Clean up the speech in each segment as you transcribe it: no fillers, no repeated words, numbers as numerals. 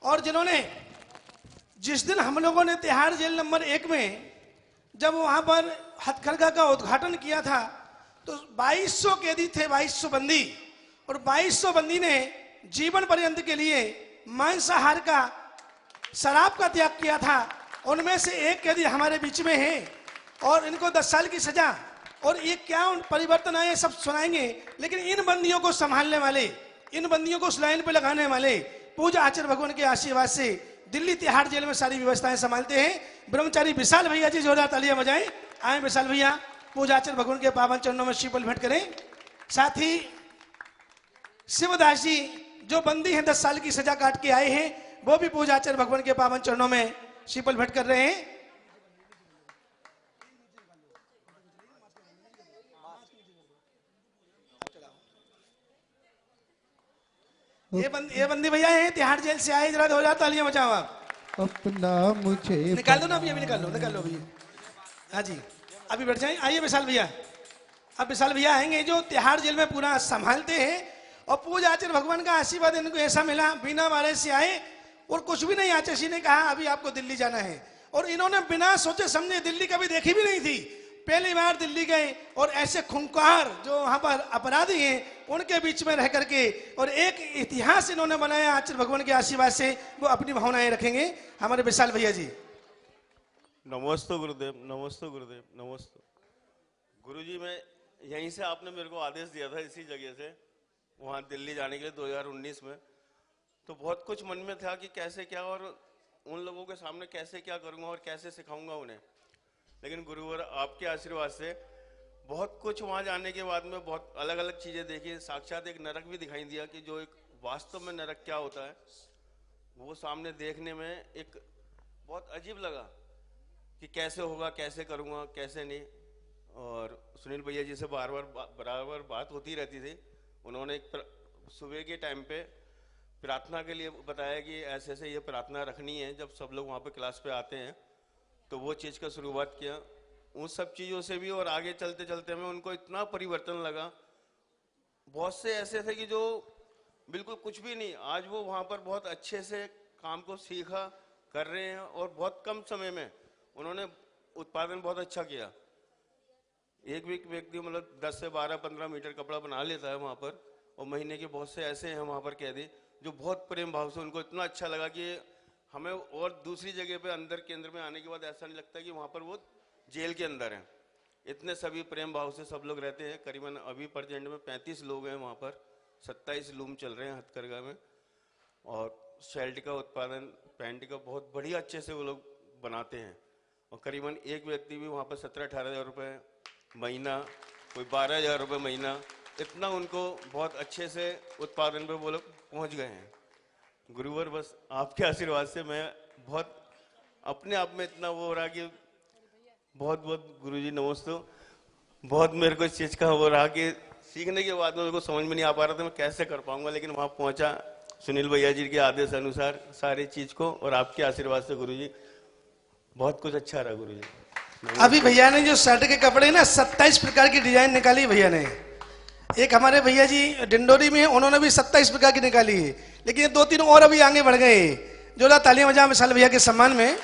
और जिन्होंने जिस दिन हम लोगों ने तिहाड़ जेल नंबर 1 में जब वहां पर हथकरघा का उद्घाटन किया था तो 2200 कैदी थे, 2200 बंदी, और 2200 बंदी ने जीवन पर्यंत के लिए मांसाहार का, शराब का त्याग किया था। उनमें से एक कैदी हमारे बीच में है और इनको 10 साल की सजा, और ये क्या परिवर्तन आए सब सुनाएंगे। लेकिन इन बंदियों को संभालने वाले, इन बंदियों को उस लाइन पे लगाने वाले पूज्य आचार्य भगवान के आशीर्वाद से दिल्ली तिहाड़ जेल में सारी व्यवस्थाएं संभालते हैं ब्रह्मचारी विशाल भैया जी। जोरदार तालियां बजाएं। आए विशाल भैया, पूज्य आचार्य भगवान के पावन चरणों में शीपल भेंट करें। साथ ही शिवदास जी जो बंदी हैं, 10 साल की सजा काट के आए हैं, वो भी पूज्य आचार्य भगवान के पावन चरणों में शीपल भेंट कर रहे हैं। ये बंदी भैया हैं, तिहाड़ जेल से आए, जरा 2000 तालियां बजाओ आप। अपना मुझे निकाल दो ना अभी निकाल लो अभी। हाँ जी, अभी बैठ जाए। आइए विशाल भैया। अब विशाल भैया आएंगे जो तिहाड़ जेल में पूरा संभालते हैं, और पूज्य आचार्य भगवान का आशीर्वाद इनको ऐसा मिला, बिना बारे से आए और कुछ भी नहीं। आचार्य जी ने कहा अभी आपको दिल्ली जाना है, और इन्होंने बिना सोचे समझे, दिल्ली कभी देखी भी नहीं थी, पहली बार दिल्ली गए, और ऐसे खूंखार जो वहां पर अपराधी हैं उनके बीच में रह करके और एक इतिहास इन्होंने बनाया आचार्य भगवान के आशीर्वाद से। वो अपनी भावनाएं रखेंगे हमारे विशाल भैया जी। नमस्ते गुरुदेव, नमस्ते गुरुदेव, नमस्ते गुरुजी। मैं यहीं से आपने मेरे को आदेश दिया था, इसी जगह से वहाँ दिल्ली जाने के लिए 2019 में। तो बहुत कुछ मन में था कि कैसे क्या और उन लोगों के सामने कैसे क्या करूँगा और कैसे सिखाऊंगा उन्हें। लेकिन गुरुवर आपके आशीर्वाद से बहुत कुछ वहाँ जाने के बाद में बहुत अलग अलग चीज़ें देखी। साक्षात एक नरक भी दिखाई दिया कि जो एक वास्तव में नरक क्या होता है वो सामने देखने में एक बहुत अजीब लगा कि कैसे होगा, कैसे करूँगा, कैसे नहीं। और सुनील भैया जी से बराबर बात होती रहती थी। उन्होंने एक सुबह के टाइम पे प्रार्थना के लिए बताया कि ऐसे ऐसे ये प्रार्थना रखनी है जब सब लोग वहाँ पे क्लास पे आते हैं, तो वो चीज़ का शुरुआत किया उन सब चीज़ों से भी। और आगे चलते चलते में उनको इतना परिवर्तन लगा। बहुत से ऐसे थे कि जो बिल्कुल कुछ भी नहीं, आज वो वहाँ पर बहुत अच्छे से काम को सीखा कर रहे हैं, और बहुत कम समय में उन्होंने उत्पादन बहुत अच्छा किया। एक भी व्यक्ति मतलब 10 से 12-15 मीटर कपड़ा बना लेता है वहाँ पर, और महीने के बहुत से ऐसे हैं वहाँ पर कैदी जो बहुत प्रेम भाव से, उनको इतना अच्छा लगा कि हमें और दूसरी जगह पे अंदर केंद्र में आने के बाद ऐसा नहीं लगता कि वहाँ पर वो जेल के अंदर हैं। इतने सभी प्रेम भाव से सब लोग रहते हैं। करीबन अभी प्रेजेंट में 35 लोग हैं वहाँ पर, 27 लूम चल रहे हैं हथकरघा में, और शर्ट का उत्पादन, पैंट का बहुत बढ़िया अच्छे से वो लोग बनाते हैं। और करीबन एक व्यक्ति भी वहाँ पर 17-18 हज़ार रुपये महीना, कोई 12 हज़ार रुपये महीना, इतना उनको बहुत अच्छे से उत्पादन पे वो लोग पहुँच गए हैं। गुरुवर बस आपके आशीर्वाद से मैं बहुत अपने आप में इतना वो हो रहा कि बहुत बहुत गुरुजी नमस्ते। बहुत मेरे को इस चीज़ का वो रहा कि सीखने के बाद में मेरे को समझ में नहीं आ पा रहा था मैं कैसे कर पाऊंगा, लेकिन वहाँ पहुँचा सुनील भैया जी के आदेश अनुसार सारी चीज़ को, और आपके आशीर्वाद से गुरुजी बहुत कुछ अच्छा रहा गुरुजी। अभी भैया ने जो शर्ट के कपड़े ना 27 प्रकार की डिजाइन निकाली भैया ने। एक हमारे भैया जी डिंडोरी में, उन्होंने भी 27 प्रकार की निकाली है, लेकिन 2-3 और अभी आगे बढ़ गए। जोड़ा तालियां बजा विशाल भैया के सम्मान में।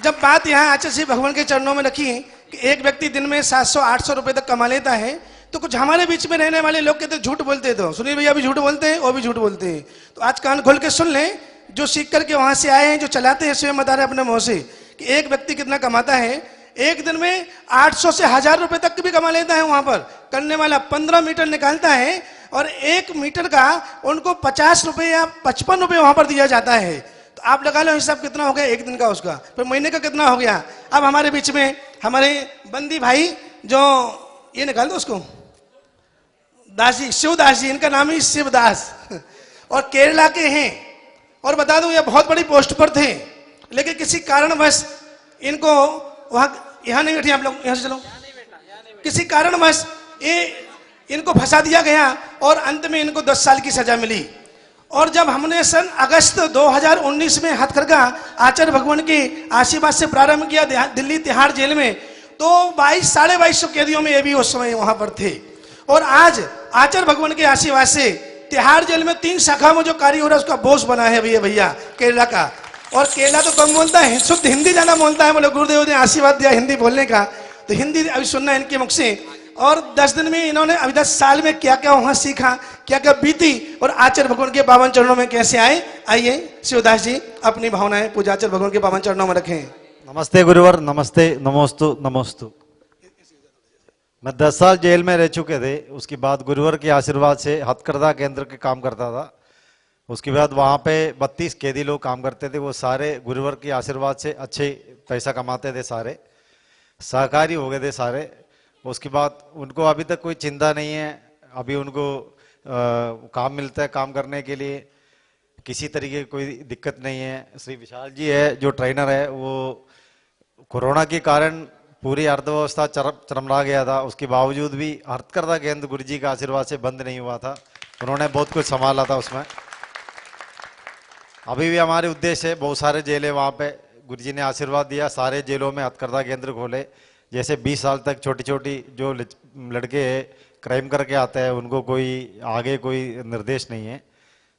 जब बात यहाँ आचार्य श्री भगवान के चरणों में रखी कि एक व्यक्ति दिन में 700-800 रुपए तक कमा लेता है, तो कुछ हमारे बीच में रहने वाले लोग कहते झूठ बोलते, तो सुनील भैया भी झूठ बोलते हैं, वो भी झूठ बोलते हैं। तो आज कान खोल के सुन लें, जो सीख करके वहां से आए हैं, जो चलाते हैं, स्वयं बता रहे अपने मुंह से कि एक व्यक्ति कितना कमाता है। एक दिन में 800 से 1000 रुपए तक भी कमा लेता है। वहां पर करने वाला 15 मीटर निकालता है, और 1 मीटर का उनको 50 रुपए या 55 रुपए वहां पर दिया जाता है। तो आप लगा लो हिसाब कितना हो गया एक दिन का उसका, फिर महीने का कितना हो गया। अब हमारे बीच में हमारे बंदी भाई, जो ये निकाल दो उसको, दास जी, शिवदास जी, इनका नाम ही शिवदास, और केरला के हैं। और बता दूं ये बहुत बड़ी पोस्ट पर थे, लेकिन किसी कारणवश इनको वहां, यहाँ नहीं बैठे आप लोग, यहाँ से चलो, किसी कारणवश ये इनको फंसा दिया गया, और अंत में इनको 10 साल की सजा मिली। और जब हमने सन अगस्त 2019 में हथकरघा आचार्य भगवान के आशीर्वाद से प्रारंभ किया दिल्ली तिहाड़ जेल में, तो 2200-2250 कैदियों में ये भी उस समय वहां पर थे। और आज आचार्य भगवान के आशीर्वाद से तिहाड़ जेल में 3 शाखा में जो कार्य हो रहा है उसका बॉस बना है भैया भैया केरला का। और केरला तो कम बोलता है, शुद्ध हिंदी ज्यादा बोलता है। बोले गुरुदेव ने आशीर्वाद दिया हिंदी बोलने का, तो हिंदी अभी सुनना है इनके मुख से। और 10 दिन में इन्होंने अभी 10 साल में क्या क्या वहां सीखा, क्या क्या बीती, और आचार्य भगवान के पावन चरणों में कैसे आए। आइए शिवदास जी अपनी भावनाएं पूजाचार्य भगवान के पावन चरणों में रखें। नमस्ते गुरुवर, नमस्ते, नमोस्तु नमोस्तु। मैं 10 साल जेल में रह चुके थे। उसके बाद गुरुवर के आशीर्वाद से हथकरघा केंद्र के काम करता था। उसके बाद वहाँ पे 32 कैदी लोग काम करते थे। वो सारे गुरुवर के आशीर्वाद से अच्छे पैसा कमाते थे, सारे सहकारी हो गए थे सारे। उसके बाद उनको अभी तक कोई चिंता नहीं है। अभी उनको काम मिलता है काम करने के लिए, किसी तरीके की कोई दिक्कत नहीं है। श्री विशाल जी है जो ट्रेनर है, वो कोरोना के कारण पूरी अर्थव्यवस्था चरमरा गया था, उसके बावजूद भी हथकरघा केंद्र गुरु जी के आशीर्वाद से बंद नहीं हुआ था। उन्होंने बहुत कुछ संभाला था उसमें। अभी भी हमारे उद्देश्य है, बहुत सारे जेल है वहाँ पे, गुरु जी ने आशीर्वाद दिया, सारे जेलों में हथकरघा केंद्र खोले। जैसे 20 साल तक छोटी छोटी जो लड़के क्राइम करके आते हैं, उनको कोई आगे कोई निर्देश नहीं है,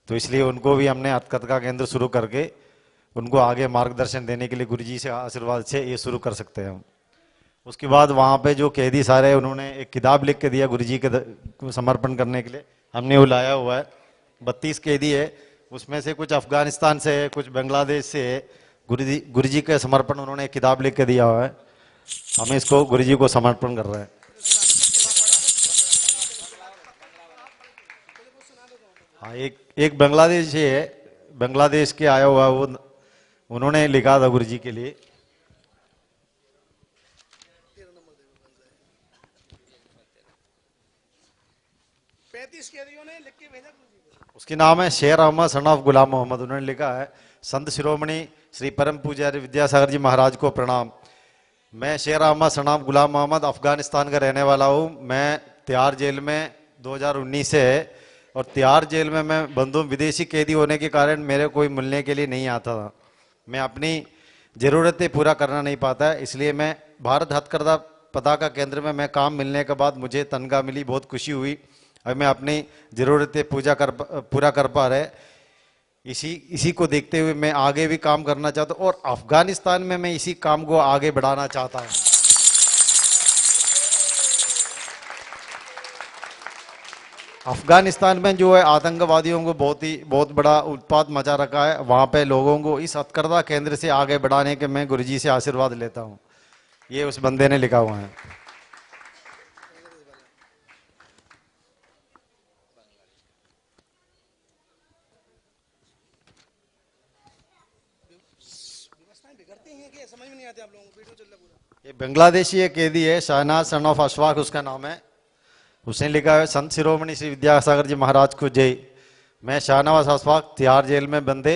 तो इसलिए उनको भी हमने हथकरघा केंद्र शुरू करके उनको आगे मार्गदर्शन देने के लिए गुरु जी से आशीर्वाद से ये शुरू कर सकते हैं हम। उसके बाद वहाँ पे जो कैदी सारे, उन्होंने एक किताब लिख के दिया गुरु जी के समर्पण करने के लिए, हमने वो लाया हुआ है। 32 कैदी है, उसमें से कुछ अफगानिस्तान से है, कुछ बांग्लादेश से है। गुरु जी के समर्पण उन्होंने एक किताब लिख के दिया हुआ है, हम इसको गुरु जी को समर्पण कर रहे हैं। हाँ, एक बांग्लादेशी है, बांग्लादेश के आया हुआ, वो उन्होंने लिखा था गुरु जी के लिए। उसकी नाम है शेर अहमद सन ऑफ गुलाम मोहम्मद। उन्होंने लिखा है, संत शिरोमणि श्री परम पूज्य विद्यासागर जी महाराज को प्रणाम। मैं शेर अहमद सन ऑफ गुलाम मोहम्मद अफगानिस्तान का रहने वाला हूँ। मैं तिहाड़ जेल में 2019 से है, और तिहाड़ जेल में मैं बंधु विदेशी कैदी होने के कारण मेरे कोई मिलने के लिए नहीं आता था। मैं अपनी ज़रूरतें पूरा करना नहीं पाता, इसलिए मैं भारत हथकरघा पताका केंद्र में मैं काम मिलने के बाद मुझे तनख्वाह मिली, बहुत खुशी हुई। अब मैं अपनी ज़रूरतें पूरा कर पा रहे। इसी को देखते हुए मैं आगे भी काम करना चाहता हूँ, और अफगानिस्तान में मैं इसी काम को आगे बढ़ाना चाहता हूँ। अफगानिस्तान में जो है आतंकवादियों को बहुत बड़ा उत्पात मचा रखा है। वहाँ पे लोगों को इस हथकरघा केंद्र से आगे बढ़ाने के मैं गुरुजी से आशीर्वाद लेता हूँ। ये उस बंदे ने लिखा हुआ है। ये बांग्लादेशी एक कैदी है, शहनाज सन ऑफ अशफाक उसका नाम है। उसने लिखा है, संत शिरोमणि श्री विद्यासागर जी महाराज को जय। मैं शहनाज अशफाक तिहाड़ जेल में बंदे।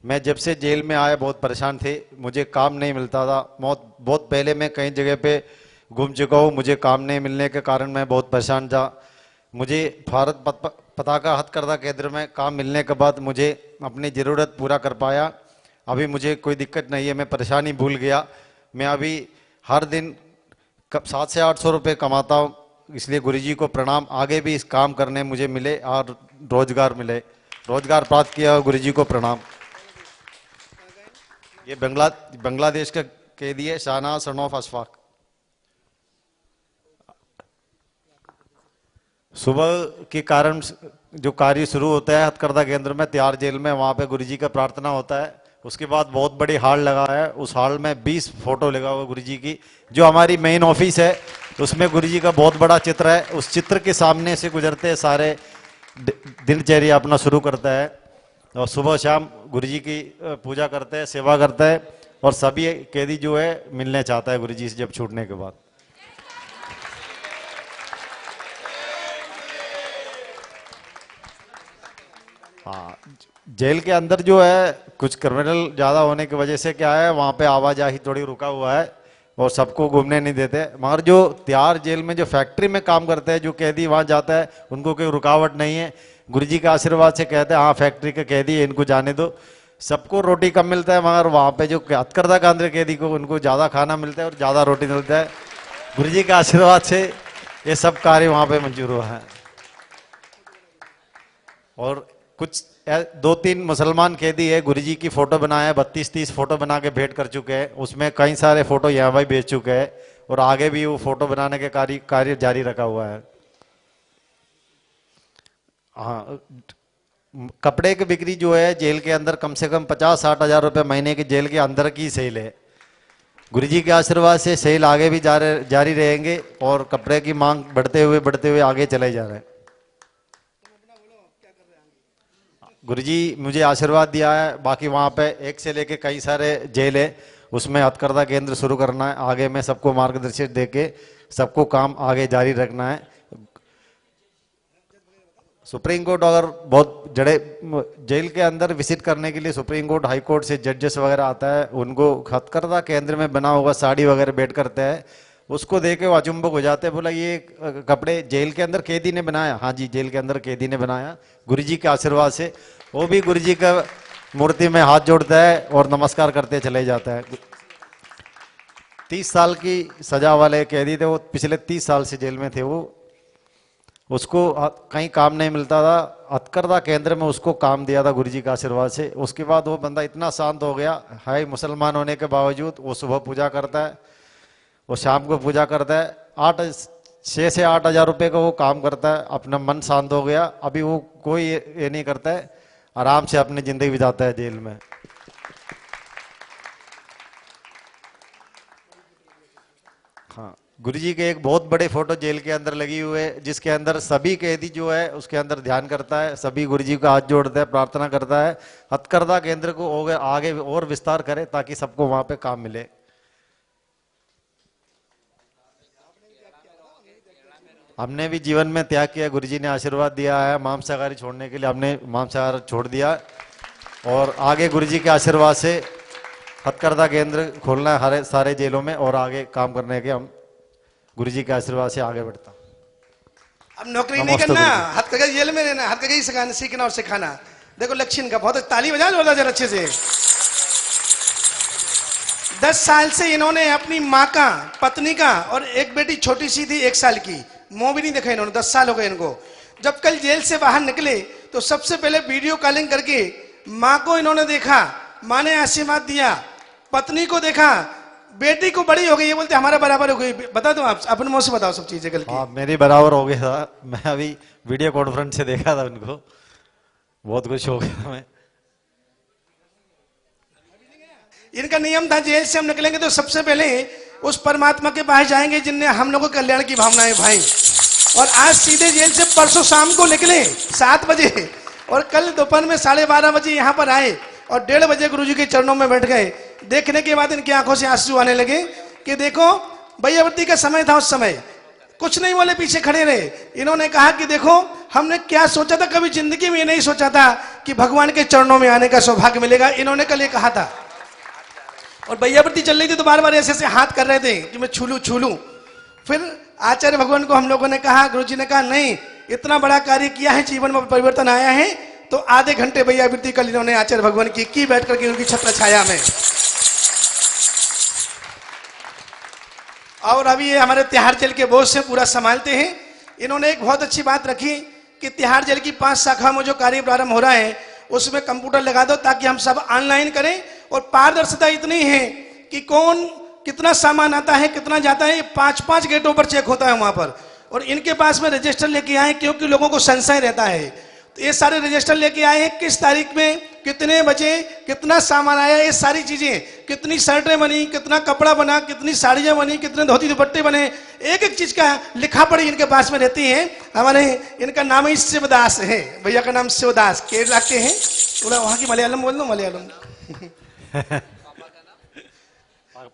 मैं जब से जेल में आया बहुत परेशान थे, मुझे काम नहीं मिलता था। बहुत पहले मैं कई जगह पे घूम चुका हूँ, मुझे काम नहीं मिलने के कारण मैं बहुत परेशान था। मुझे भारत पताका हथकरघा केंद्र में काम मिलने के बाद मुझे अपनी ज़रूरत पूरा कर पाया। अभी मुझे कोई दिक्कत नहीं है, मैं परेशानी भूल गया। मैं अभी हर दिन 700 से 800 रुपये कमाता हूँ, इसलिए गुरुजी को प्रणाम। आगे भी इस काम करने मुझे मिले और रोजगार मिले, रोजगार प्राप्त किया, गुरुजी को प्रणाम। ये बांग्लादेश का कैदी है, शहनाज सन ऑफ अशफाक। सुबह के कारण जो कार्य शुरू होता है हथकरघा केंद्र में तिहाड़ जेल में, वहाँ पे गुरुजी का प्रार्थना होता है। उसके बाद बहुत बड़ी हॉल लगा है, उस हॉल में 20 फोटो लगा हुआ गुरुजी की। जो हमारी मेन ऑफिस है उसमें गुरुजी का बहुत बड़ा चित्र है। उस चित्र के सामने से गुजरते सारे दिनचर्या अपना शुरू करता है, और सुबह शाम गुरुजी की पूजा करते हैं, सेवा करता है। और सभी कैदी जो है मिलने चाहता है गुरुजी से जब छूटने के बाद। हाँ, जेल के अंदर जो है कुछ क्रिमिनल ज़्यादा होने की वजह से क्या है, वहाँ पे आवाजाही थोड़ी रुका हुआ है और सबको घूमने नहीं देते। मगर जो तिहाड़ जेल में जो फैक्ट्री में काम करते हैं, जो कैदी वहाँ जाता है, उनको कोई रुकावट नहीं है। गुरुजी के आशीर्वाद से कहते हैं हाँ फैक्ट्री के कैदी है, इनको जाने दो। सबको रोटी कम मिलता है, मगर वहाँ पे जो हथकरघा केंद्र कैदी को उनको ज़्यादा खाना मिलता है और ज़्यादा रोटी मिलता है। गुरुजी के आशीर्वाद से ये सब कार्य वहाँ पे मंजूर हुआ है। और कुछ 2-3 मुसलमान कैदी है, गुरुजी की फोटो बनाया, 32-30 फोटो बना के भेंट कर चुके हैं। उसमें कई सारे फोटो यहाँ भाई बेच चुके हैं और आगे भी वो फोटो बनाने के कार्य जारी रखा हुआ है। हाँ, कपड़े की बिक्री जो है जेल के अंदर कम से कम 50-60 हजार रुपए महीने की जेल के अंदर की सेल है। गुरुजी के आशीर्वाद से सेल आगे भी जारी रहेंगे और कपड़े की मांग बढ़ते हुए आगे चले जा रहे हैं। गुरुजी मुझे आशीर्वाद दिया है, बाकी वहाँ पे एक से लेके कई सारे जेल है, उसमें हथकरघा केंद्र शुरू करना है। आगे में सबको मार्गदर्शन देके सबको काम आगे जारी रखना है। सुप्रीम कोर्ट अगर बहुत जड़े जेल के अंदर विजिट करने के लिए सुप्रीम कोर्ट, हाई कोर्ट से जजेस वगैरह आता है, उनको हथकरघा केंद्र में बना होगा साड़ी वगैरह बैठ करते हैं, उसको देख के वो अचंभव हो जाते हैं। बोला ये कपड़े जेल के अंदर कैदी ने बनाया? हाँ जी, जेल के अंदर कैदी ने बनाया, गुरुजी के आशीर्वाद से। वो भी गुरुजी का मूर्ति में हाथ जोड़ता है और नमस्कार करते चले जाता है। 30 साल की सजा वाले कैदी थे वो, पिछले 30 साल से जेल में थे वो, उसको कहीं काम नहीं मिलता था, हथकरघा केंद्र में उसको काम दिया था गुरुजी के आशीर्वाद से। उसके बाद वो बंदा इतना शांत हो गया है, मुसलमान होने के बावजूद वो सुबह पूजा करता है, वो शाम को पूजा करता है। 6 से 8 हजार रुपये का वो काम करता है, अपना मन शांत हो गया। अभी वो कोई ये नहीं करता है, आराम से अपनी जिंदगी बिताता है जेल में। हाँ, गुरुजी के एक बहुत बड़े फोटो जेल के अंदर लगी हुई है, जिसके अंदर सभी कैदी जो है उसके अंदर ध्यान करता है, सभी गुरुजी का हाथ जोड़ता है, प्रार्थना करता है हथकरघा केंद्र को आगे और विस्तार करे ताकि सबको वहां पे काम मिले। हमने भी जीवन में त्याग किया, गुरुजी ने आशीर्वाद दिया है मांसाहारी छोड़ने के लिए, हमने मांसाहार छोड़ दिया और आगे गुरुजी के आशीर्वाद से हथकरघा केंद्र खोलना है हर सारे जेलों में और आगे काम करने के हम गुरुजी के आशीर्वाद से आगे बढ़ता। अब नौकरी नहीं करना, हथकरघा जेल में रहना, हथकरघा ही सीखना और सिखाना। देखो लक्ष्य का बहुत, ताली बजा जोरदार जरा अच्छे से। 10 साल से इन्होंने अपनी माँ का, पत्नी का और एक बेटी छोटी सी थी 1 साल की, मुंह भी नहीं देखा इन्होंने, 10 साल हो गए इनको। जब कल जेल से बाहर निकले तो सबसे पहले वीडियो कॉलिंग करके माँ को इन्होंने देखा, माँ ने आशीर्वाद दिया, पत्नी को देखा, बेटी को बड़ी हो गई, ये बोलते हमारा बराबर हो गई। बता दो आप अपने मुंह से बताओ सब चीजें कल की। हाँ, मेरी बराबर हो गया था, मैं अभी वीडियो कॉन्फ्रेंस से देखा था उनको, बहुत खुश हो गया मैं। इनका नियम था जेल से हम निकलेंगे तो सबसे पहले उस परमात्मा के पास जाएंगे जिनने हम लोगों को कल्याण की भावना है भाई। और आज सीधे जेल से परसों शाम को निकले 7 बजे और कल दोपहर में 12:30 बजे यहाँ पर आए और 1:30 बजे गुरुजी के चरणों में बैठ गए। देखने के बाद इनकी आंखों से आंसू आने लगे कि देखो भैयावती का समय था, उस समय कुछ नहीं बोले, पीछे खड़े रहे। इन्होंने कहा कि देखो हमने क्या सोचा था, कभी जिंदगी में नहीं सोचा था कि भगवान के चरणों में आने का सौभाग्य मिलेगा। इन्होंने कल ये कहा था। और भैयावती चल रही थी तो बार बार ऐसे ऐसे हाथ कर रहे थे कि मैं छू लूं। फिर आचार्य भगवान को हम लोगों ने कहा, गुरुजी ने कहा नहीं, इतना बड़ा कार्य किया है, जीवन में परिवर्तन आया है, तो आधे घंटे भैयावती कल इन्होंने आचार्य भगवान की बैठ करके उनकी छत्र छाया में। और अभी ये हमारे तिहाड़ जेल के बोझ से पूरा संभालते हैं। इन्होंने एक बहुत अच्छी बात रखी कि तिहाड़ जेल की 5 शाखा में जो कार्य प्रारंभ हो रहा है उसमें कंप्यूटर लगा दो ताकि हम सब ऑनलाइन करें और पारदर्शिता इतनी है कि कौन कितना सामान आता है, कितना जाता है, 5-5 गेटों पर चेक होता है वहां पर। और इनके पास में रजिस्टर लेके आए क्योंकि लोगों को संशय रहता है, तो ये सारे रजिस्टर लेके आए हैं, किस तारीख में कितने बजे कितना सामान आया, ये सारी चीजें, कितनी शर्टें बनी, कितना कपड़ा बना, कितनी साड़ियां बनी, कितने धोती दुपट्टे बने, एक एक चीज का लिखा पढ़ी इनके पास में रहती है। हमारे इनका नाम ही शिवदास है, भैया का नाम शिवदास, केरला के हैं। थोड़ा वहां की मलयालम बोल दो, मलयालम।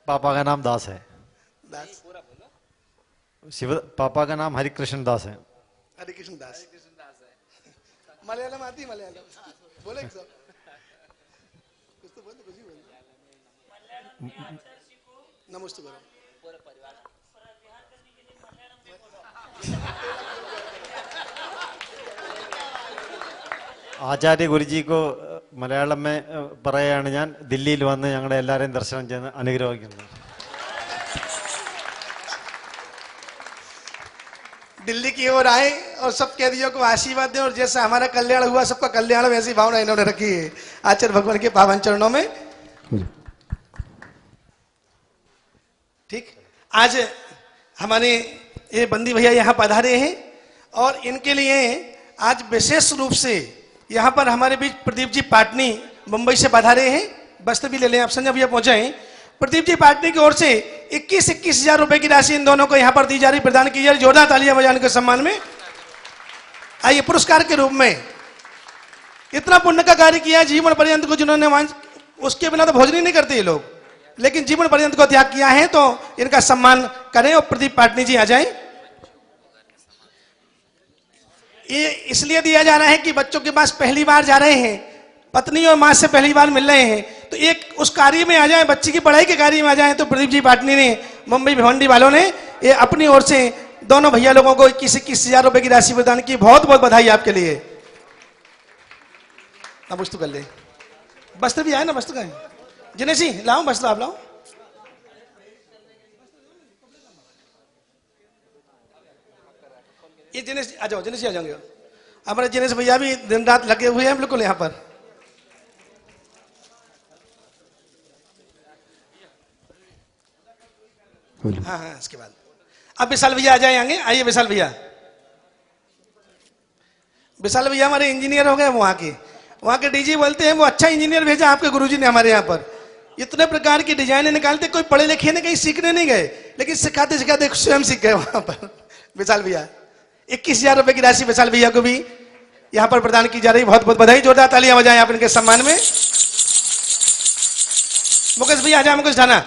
पापा का नाम दास है, दास। शिव पापा का नाम हरि कृष्ण दास है। हरि कृष्ण दास मलयालम आती है, मलयालम बोले सब कुछ तो बोल दो, कुछ ही बोल दो। नमस्ते करो। ആചാര്യ ഗുരുജിക്ക് മലയാളം പറയാണ് ഞാൻ ദില്ലിയിൽ വന്ന് ഞങ്ങളുടെ എല്ലാവരെയും ദർശനം ചെയ്ത് അനുഗ്രഹിക്കുന്നത്. दिल्ली की ओर आए और सब कैदियों को आशीर्वाद दें और जैसा हमारा कल्याण हुआ सबका कल्याण वैसी भावना इन्होंने रखी है आचार्य भगवान के पावन चरणों में। ठीक, आज हमारे ये बंदी भैया यहाँ पधारे हैं और इनके लिए आज विशेष रूप से यहाँ पर हमारे बीच प्रदीप जी पाटनी मुंबई से पधारे हैं। वस्त्र भी ले लें आप, संजय भैया पहुंचे हैं। प्रदीप जी पाटनी की ओर से 21 हजार रुपए की राशि इन दोनों को यहाँ पर दी जा रही, प्रदान की जा रही। जोरदार तालियां बजाने के सम्मान में। आइए पुरस्कार के रूप में इतना पुण्य का कार्य किया जीवन पर्यंत को, जिन्होंने उसके बिना तो भोजन ही नहीं करते ये लोग, लेकिन जीवन पर्यंत को त्याग किया है, तो इनका सम्मान करें। और प्रदीप पाटनी जी आ जाएं। ये इसलिए दिया जा रहा है कि बच्चों के पास पहली बार जा रहे हैं, पत्नी और मां से पहली बार मिल रहे हैं, तो एक उस कार्य में आ जाए, बच्ची की पढ़ाई के कार्य में आ जाए। तो प्रदीप जी पाटनी ने, मुंबई भिवंडी वालों ने ये अपनी ओर से दोनों भैया लोगों को 21 हजार रुपए की राशि प्रदान की। बहुत बहुत बधाई आपके लिए। अब वस्तु कर ले, वस्त्र भी आए ना, वस्त्र का जिन्हें जी लाओ, वस्त्र आप लाओ। ये जिनेश आ जाओ, जिनेश आ जाओगे। हमारे जिनेश भैया भी दिन रात लगे हुए हैं बिल्कुल यहाँ पर। हाँ हाँ, इसके बाद अब विशाल भैया आ जाए आगे। आइए विशाल भैया। विशाल भैया हमारे इंजीनियर हो गए, वहाँ के डीजी बोलते हैं वो अच्छा इंजीनियर भेजा आपके गुरुजी ने हमारे यहाँ पर। इतने प्रकार की डिजाइने निकालते, कोई पढ़े लिखे ने कहीं सीखने नहीं गए, लेकिन सिखाते सिखाते स्वयं सीख गए वहां पर। विशाल भैया 21 हजार रुपए की राशि विशाल भैया को भी यहाँ पर प्रदान की जा रही। बहुत बहुत बधाई, जोरदार तालियां बजाएं आप इनके सम्मान में। मुकेश भैया आ जाए, मुकेश ढाना।